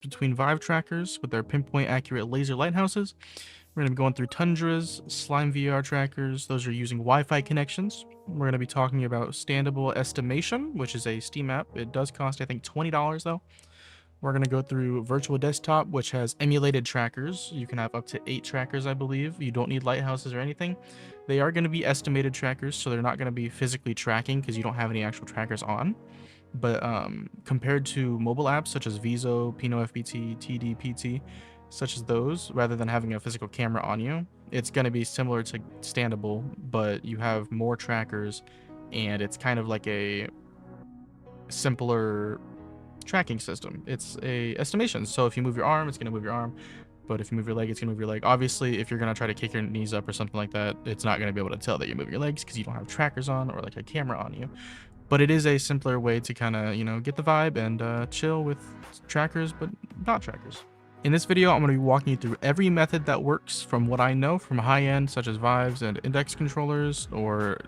between Vive Trackers with their pinpoint accurate laser lighthouses. We're going to be going through Tundras, SlimeVR Trackers. Those are using Wi-Fi connections. We're going to be talking about Standable Estimation, which is a Steam app. It does cost, I think, $20 though. We're going to go through Virtual Desktop, which has emulated trackers. You can have up to 8 trackers, I believe. You don't need lighthouses or anything. They are going to be estimated trackers, so they're not going to be physically tracking because you don't have any actual trackers on. But compared to mobile apps such as Viso, PinoFBT, TDPT, such as those, rather than having a physical camera on you, it's going to be similar to Standable, but you have more trackers, and it's kind of like a simpler tracking system. It's a estimation. So if you move your arm, it's going to move your arm. But if you move your leg, it's going to move your leg. Obviously, if you're going to try to kick your knees up or something like that, it's not going to be able to tell that you're moving your legs because you don't have trackers on or like a camera on you. But it is a simpler way to kind of, get the vibe and chill with trackers, but not trackers. In this video, I'm going to be walking you through every method that works from what I know from high-end, such as Vives and index controllers, or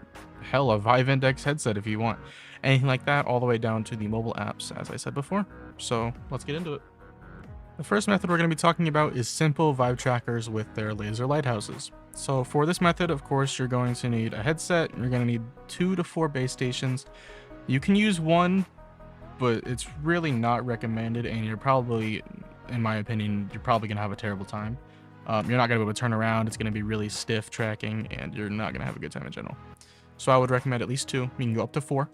hell, a Vive Index headset if you want. Anything like that, all the way down to the mobile apps, as I said before. So let's get into it. The first method we're going to be talking about is simple Vive trackers with their laser lighthouses. So for this method, of course, you're going to need a headset. You're going to need 2 to 4 base stations. You can use one, but it's really not recommended, and you're probably, in my opinion, you're probably going to have a terrible time. You're not going to be able to turn around. It's going to be really stiff tracking, and you're not going to have a good time in general. So I would recommend at least 2. You can go up to 4.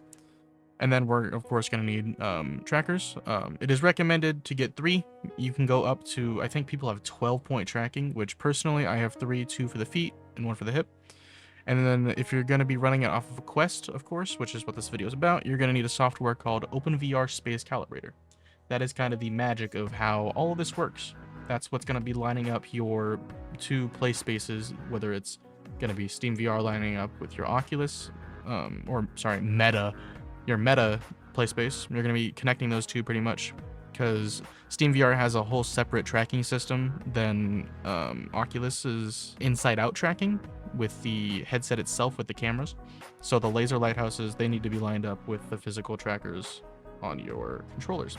And then we're, of course, going to need trackers. It is recommended to get 3. You can go up to, I think people have 12-point tracking, which personally I have 3, 2 for the feet and 1 for the hip. And then if you're going to be running it off of a Quest, of course, which is what this video is about, you're going to need a software called OpenVRSpaceCalibrator. That is kind of the magic of how all of this works. That's what's going to be lining up your 2 play spaces, whether it's going to be SteamVR lining up with your Oculus, Meta, your Meta play space. You're going to be connecting those 2 pretty much, because SteamVR has a whole separate tracking system than Oculus's inside-out tracking with the headset itself with the cameras. So the laser lighthouses, they need to be lined up with the physical trackers on your controllers.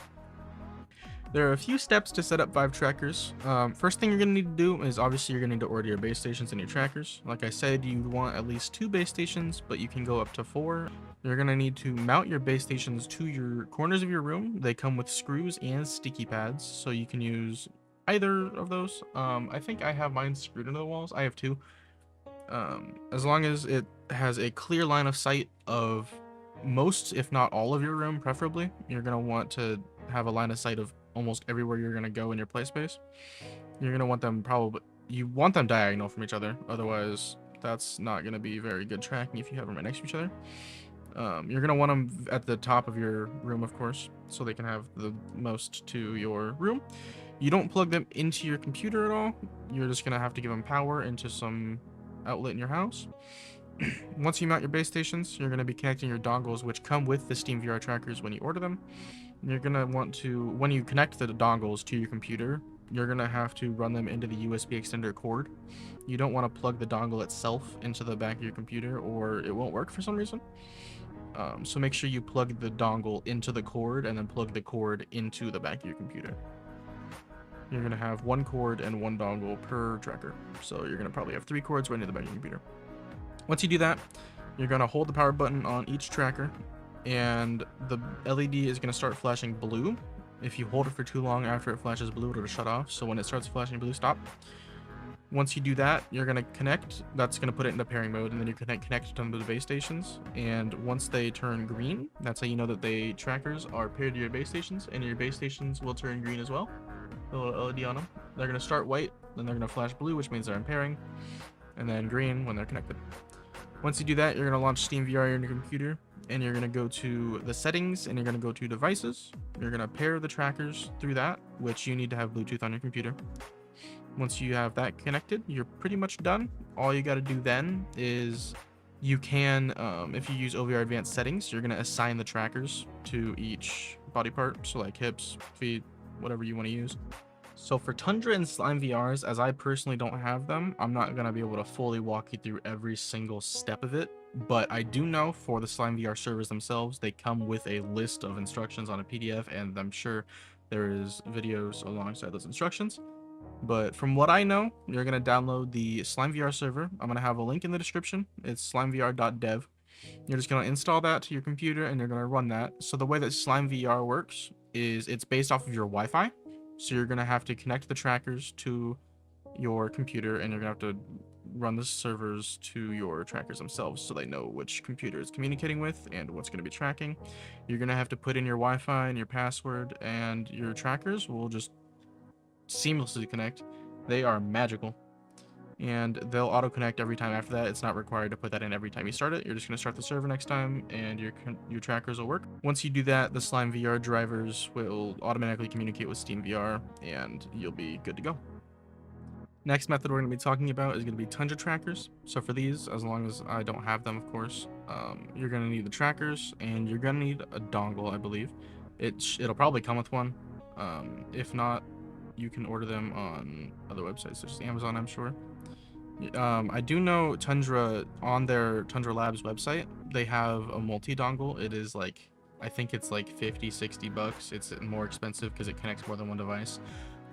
There are a few steps to set up Vive trackers. First thing you're going to need to do is obviously you're going to need to order your base stations and your trackers. Like I said, you want at least 2 base stations, but you can go up to 4. You're going to need to mount your base stations to your corners of your room. They come with screws and sticky pads, so you can use either of those. I think I have mine screwed into the walls. I have 2. As long as it has a clear line of sight of most, if not all of your room, preferably, you're going to want to have a line of sight of almost everywhere you're going to go in your play space. You're going to want them you want them diagonal from each other. Otherwise, that's not going to be very good tracking if you have them right next to each other. You're going to want them at the top of your room, of course, so they can have the most to your room. You don't plug them into your computer at all. You're just going to have to give them power into some outlet in your house. Once you mount your base stations, you're going to be connecting your dongles, which come with the SteamVR trackers when you order them. You're going to want to, when you connect the dongles to your computer, you're going to have to run them into the USB extender cord. You don't want to plug the dongle itself into the back of your computer, or it won't work for some reason. So make sure you plug the dongle into the cord and then plug the cord into the back of your computer. You're going to have 1 cord and 1 dongle per tracker. So you're going to probably have 3 cords right into the back of your computer. Once you do that, you're going to hold the power button on each tracker, and the LED is going to start flashing blue. If you hold it for too long after it flashes blue, it'll shut off. So when it starts flashing blue, stop. Once you do that, you're going to connect. That's going to put it into pairing mode, and then you can connect to the base stations. And once they turn green, that's how you know that the trackers are paired to your base stations, and your base stations will turn green as well. The little LED on them. They're going to start white, then they're going to flash blue, which means they're in pairing, and then green when they're connected. Once you do that, you're going to launch SteamVR on your computer, and you're going to go to the settings, and you're going to go to devices. You're going to pair the trackers through that, which you need to have Bluetooth on your computer. Once you have that connected, you're pretty much done. All you got to do then is you can, if you use OVR advanced settings, you're going to assign the trackers to each body part. So like hips, feet, whatever you want to use. So for Tundra and SlimeVRs, as I personally don't have them, I'm not going to be able to fully walk you through every single step of it. But I do know for the SlimeVR servers themselves, they come with a list of instructions on a PDF, and I'm sure there is videos alongside those instructions. But from what I know, you're going to download the SlimeVR server. I'm going to have a link in the description. It's slimevr.dev. You're just going to install that to your computer and you're going to run that. So the way that SlimeVR works is it's based off of your Wi-Fi. So you're going to have to connect the trackers to your computer and you're going to have to run the servers to your trackers themselves so they know which computer it's communicating with and what's going to be tracking. You're going to have to put in your Wi-Fi and your password, and your trackers will just seamlessly connect. They are magical, and they'll auto connect every time after that. It's not required to put that in every time you start it. You're just going to start the server next time and your trackers will work. Once you do that, the SlimeVR drivers will automatically communicate with SteamVR and you'll be good to go. Next method we're going to be talking about is going to be Tundra trackers. So for these, as long as I don't have them, of course, you're going to need the trackers and you're going to need a dongle, I believe. It'll probably come with one. If not, you can order them on other websites such as Amazon, I'm sure. I do know Tundra, on their Tundra Labs website, they have a multi-dongle. It is like, I think it's like 50-60 bucks. It's more expensive because it connects more than one device.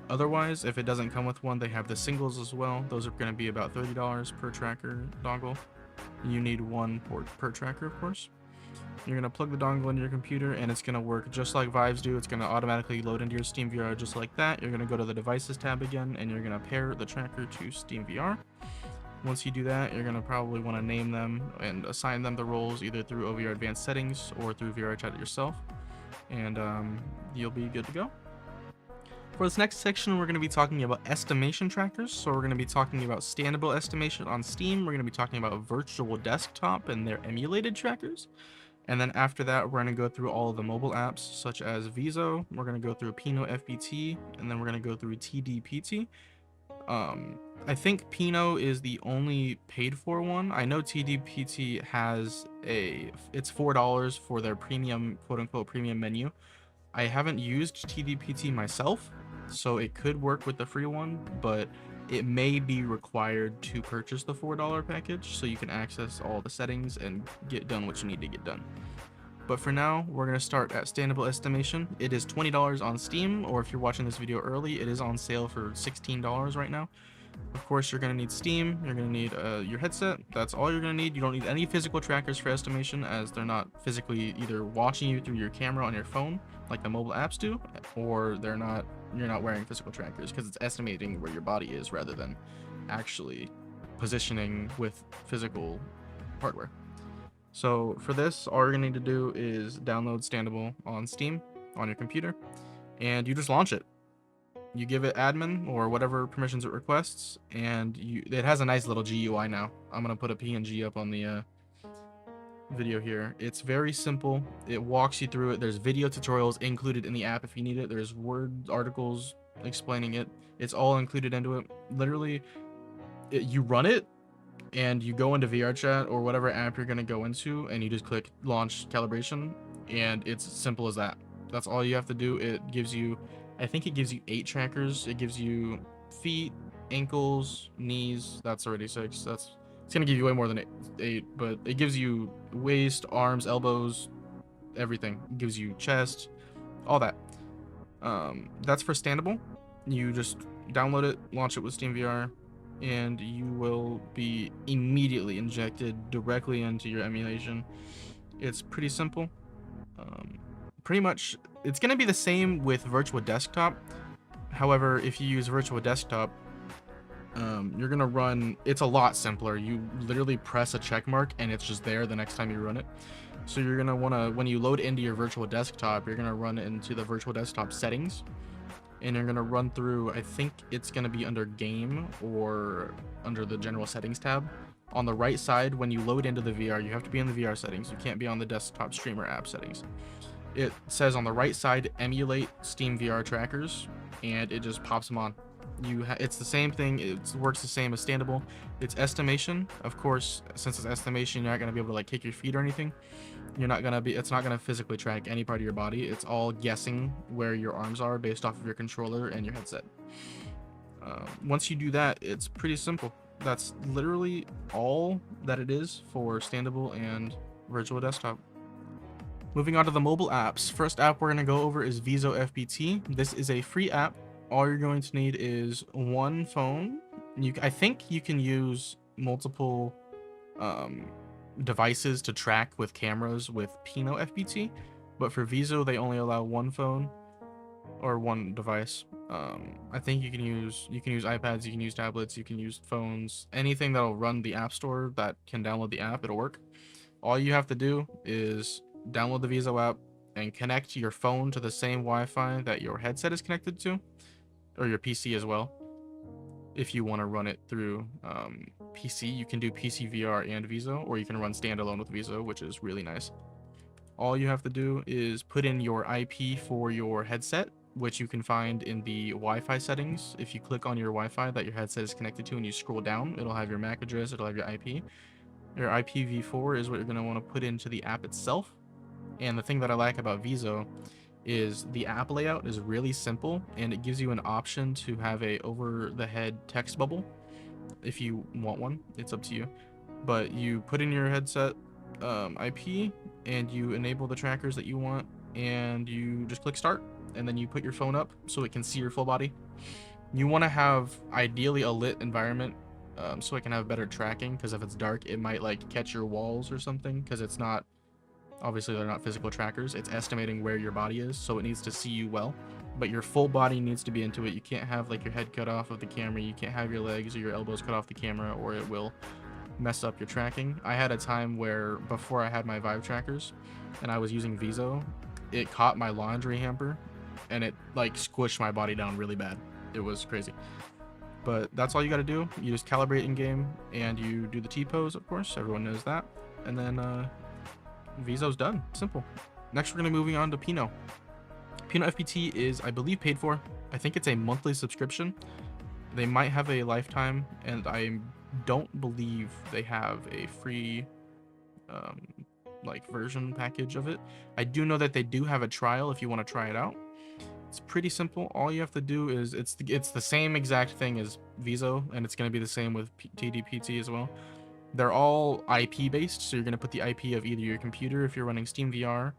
Otherwise, if it doesn't come with one, they have the singles as well. Those are going to be about $30 per tracker dongle. You need one port per tracker, of course. You're going to plug the dongle into your computer and it's going to work just like Vives do. It's going to automatically load into your SteamVR just like that. You're going to go to the devices tab again and you're going to pair the tracker to SteamVR. Once you do that, you're going to probably want to name them and assign them the roles either through OVR advanced settings or through VR chat yourself. And you'll be good to go. For this next section, we're going to be talking about estimation trackers. So we're going to be talking about Standable estimation on Steam. We're going to be talking about virtual desktop and their emulated trackers. And then after that, we're going to go through all of the mobile apps such as Viso. We're going to go through PinoFBT, and then we're going to go through TDPT. I think Pino is the only paid for one. I know TDPT has it's $4 for their premium, quote unquote, premium menu. I haven't used TDPT myself, so it could work with the free one, but it may be required to purchase the $4 package so you can access all the settings and get done what you need to get done. But for now, we're going to start at Standable estimation. It is $20 on Steam, or if you're watching this video early, it is on sale for $16 right now. Of course, you're going to need Steam, you're going to need your headset. That's all you're going to need. You don't need any physical trackers for estimation, as they're not physically either watching you through your camera on your phone like the mobile apps do, or you're not wearing physical trackers, because it's estimating where your body is rather than actually positioning with physical hardware. So for this, all you're going to need to do is download Standable on Steam on your computer, and you just launch it. You give it admin or whatever permissions it requests, and it has a nice little GUI now. I'm going to put a PNG up on the video here. It's very simple. It walks you through it. There's video tutorials included in the app if you need it. There's Word articles explaining it. It's all included into it. Literally, you run it, and you go into VR chat or whatever app you're going to go into, and you just click launch calibration, and it's as simple as that. That's all you have to do. It gives you, I think it gives you 8 trackers. It gives you feet, ankles, knees. That's already 6. It's gonna give you way more than 8, but it gives you waist, arms, elbows, everything. It gives you chest, all that. That's for Standable. You just download it, launch it with SteamVR, and you will be immediately injected directly into your emulation. It's pretty simple. Pretty much, it's going to be the same with Virtual Desktop. However, if you use Virtual Desktop, you're going to run, it's a lot simpler. You literally press a check mark and it's just there the next time you run it. So you're going to want to, when you load into your Virtual Desktop, you're going to run into the Virtual Desktop settings, and you're going to run through, I think it's going to be under Game or under the General Settings tab. On the right side, when you load into the VR, you have to be in the VR settings. You can't be on the desktop streamer app settings. It says on the right side, emulate SteamVR trackers, and it just pops them on. It's the same thing. It works the same as Standable. It's estimation. Of course, since it's estimation, you're not going to be able to like kick your feet or anything. It's not going to physically track any part of your body. It's all guessing where your arms are based off of your controller and your headset. Once you do that, it's pretty simple. That's literally all that it is for Standable and Virtual Desktop. Moving on to the mobile apps. First app we're going to go over is VisoFBT. This is a free app. All you're going to need is one phone. I think you can use multiple devices to track with cameras with PinoFBT, but for Viso they only allow one phone or one device. I think you can use iPads, you can use tablets, you can use phones, anything that'll run the app store that can download the app, it'll work. All you have to do is download the Viso app and connect your phone to the same Wi-Fi that your headset is connected to, or your PC as well. If you want to run it through PC, you can do PCVR and Viso, or you can run standalone with Viso, which is really nice. All you have to do is put in your IP for your headset, which you can find in the Wi-Fi settings. If you click on your Wi-Fi that your headset is connected to and you scroll down, it'll have your MAC address, it'll have your IP. Your IPv4 is what you're going to want to put into the app itself. And the thing that I like about Viso is the app layout is really simple, and it gives you an option to have a over-the-head text bubble if you want one. It's up to you. But you put in your headset IP and you enable the trackers that you want, and you just click start, and then you put your phone up so it can see your full body. You want to have ideally a lit environment so it can have better tracking, because if it's dark it might like catch your walls or something, because it's not, obviously they're not physical trackers, it's estimating where your body is, so it needs to see you well, but your full body needs to be into it. You can't have like your head cut off of the camera, you can't have your legs or your elbows cut off the camera, or it will mess up your tracking. I had a time where before I had my Vive Trackers and I was using Viso, it caught my laundry hamper and it like squished my body down really bad. It was crazy. But that's all you got to do. You just calibrate in game and you do the T-pose, of course, everyone knows that, and then Viso's done. Simple. Next we're going to be moving on to Pino. PinoFBT is, I believe, paid for. I think it's a monthly subscription. They might have a lifetime, and I don't believe they have a free like version package of it. I do know that they do have a trial if you want to try it out. It's pretty simple. All you have to do is it's the same exact thing as Viso, and it's going to be the same with TDPT as well. They're all IP based, so you're going to put the IP of either your computer if you're running SteamVR,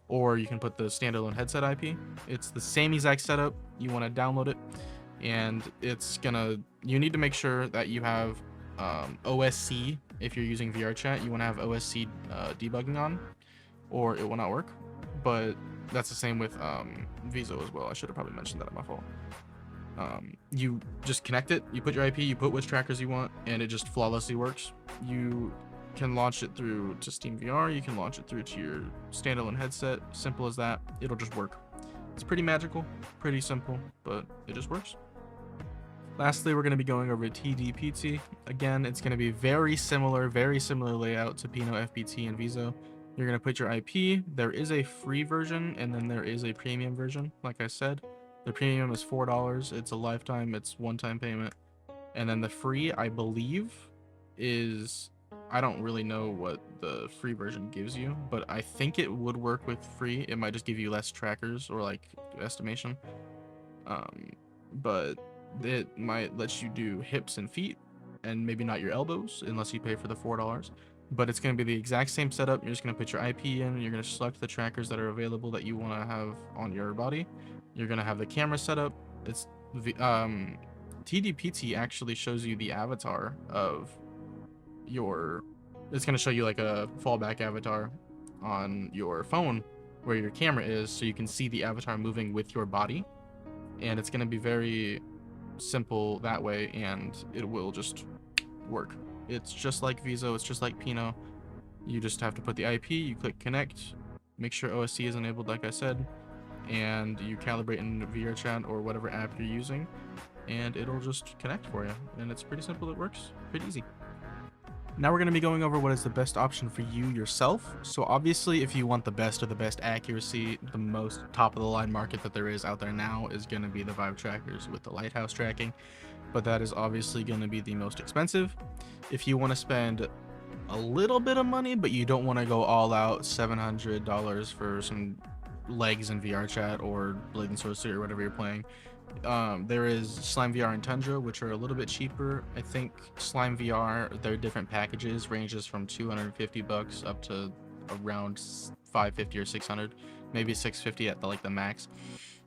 or you can put the standalone headset IP. It's the same exact setup. You want to download it, and you need to make sure that you have OSC. If you're using VR chat, you want to have OSC debugging on, or it will not work. But that's the same with Viso as well. I should have probably mentioned that, at my fault. You just connect it, you put your IP, you put which trackers you want, and it just flawlessly works. You can launch it through to SteamVR, you can launch it through to your standalone headset. Simple as that. It'll just work. It's pretty magical, pretty simple, but it just works. Lastly, we're going to be going over TDPT. Again, it's going to be very similar layout to PinoFBT and Viso. You're going to put your IP. There is a free version, and then there is a premium version. Like I said, the premium is $4. It's a lifetime, it's one-time payment. And then the free, I believe, is, I don't really know what the free version gives you, but I think it would work with free. It might just give you less trackers or like estimation. But it might let you do hips and feet and maybe not your elbows unless you pay for the $4. But it's going to be the exact same setup. You're just going to put your IP in, you're going to select the trackers that are available that you want to have on your body. You're going to have the camera set up. It's TDPT actually shows you the avatar of your, it's going to show you like a fallback avatar on your phone where your camera is, so you can see the avatar moving with your body. And it's going to be very simple that way, and it will just work. It's just like Viso, it's just like Pino. You just have to put the IP, you click connect, make sure OSC is enabled like I said, and you calibrate in VR chat or whatever app you're using, and it'll just connect for you. And it's pretty simple, it works pretty easy. Now we're going to be going over what is the best option for you yourself. So obviously if you want the best of the best accuracy, the most top of the line market that there is out there now is going to be the Vive Trackers with the lighthouse tracking, but that is obviously going to be the most expensive. If you want to spend a little bit of money but you don't want to go all out, $700 for some legs in VR chat or Blade and Sorcery or whatever you're playing, there is SlimeVR and Tundra, which are a little bit cheaper. I think SlimeVR, their different packages ranges from $250 up to around 550 or 600, maybe 650 at the max.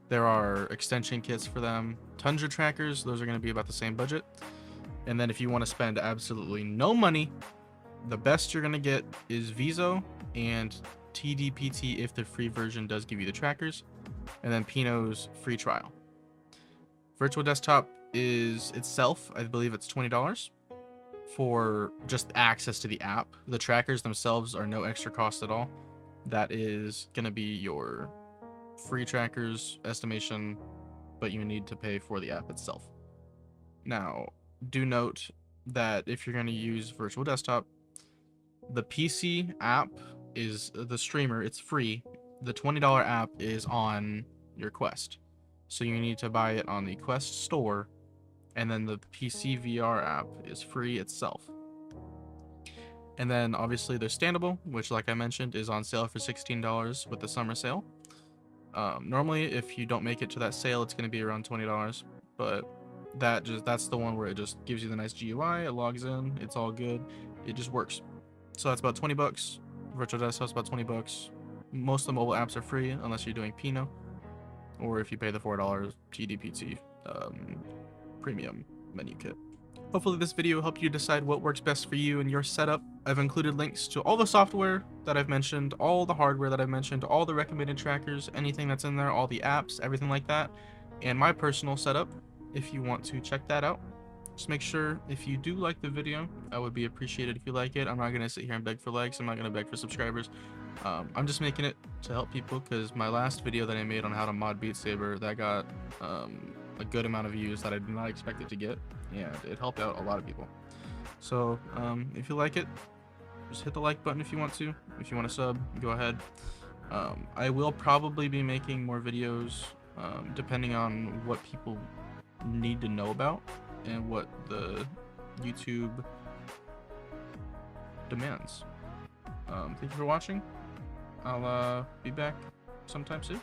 There are extension kits for them. Tundra trackers, those are going to be about the same budget. And then if you want to spend absolutely no money, the best you're going to get is Viso and TDPT if the free version does give you the trackers, and then Pino's free trial. Virtual desktop is itself, I believe it's $20 for just access to the app. The trackers themselves are no extra cost at all. That is going to be your free trackers estimation, but you need to pay for the app itself. Now, do note that if you're going to use virtual desktop, the PC app is the streamer, it's free. The $20 app is on your Quest, so you need to buy it on the Quest store, and then the PC VR app is free itself. And then obviously there's Standable, which like I mentioned is on sale for $16 with the summer sale. Normally if you don't make it to that sale, it's going to be around $20, but that's the one where it just gives you the nice GUI, it logs in, it's all good, it just works. So that's about $20. Virtual desktop's about $20. Most of the mobile apps are free unless you're doing Pino, or if you pay the $4 TDPT premium menu kit. Hopefully this video helped you decide what works best for you and your setup. I've included links to all the software that I've mentioned, all the hardware that I've mentioned, all the recommended trackers, anything that's in there, all the apps, everything like that, and my personal setup if you want to check that out. Just make sure if you do like the video, I would be appreciated if you like it. I'm not going to sit here and beg for likes. I'm not going to beg for subscribers. I'm just making it to help people because my last video that I made on how to mod Beat Saber, that got a good amount of views that I did not expect it to get, and it helped out a lot of people. So if you like it, just hit the like button if you want to. If you want to sub, go ahead. I will probably be making more videos depending on what people need to know about and what the YouTube demands. Thank you for watching. I'll be back sometime soon.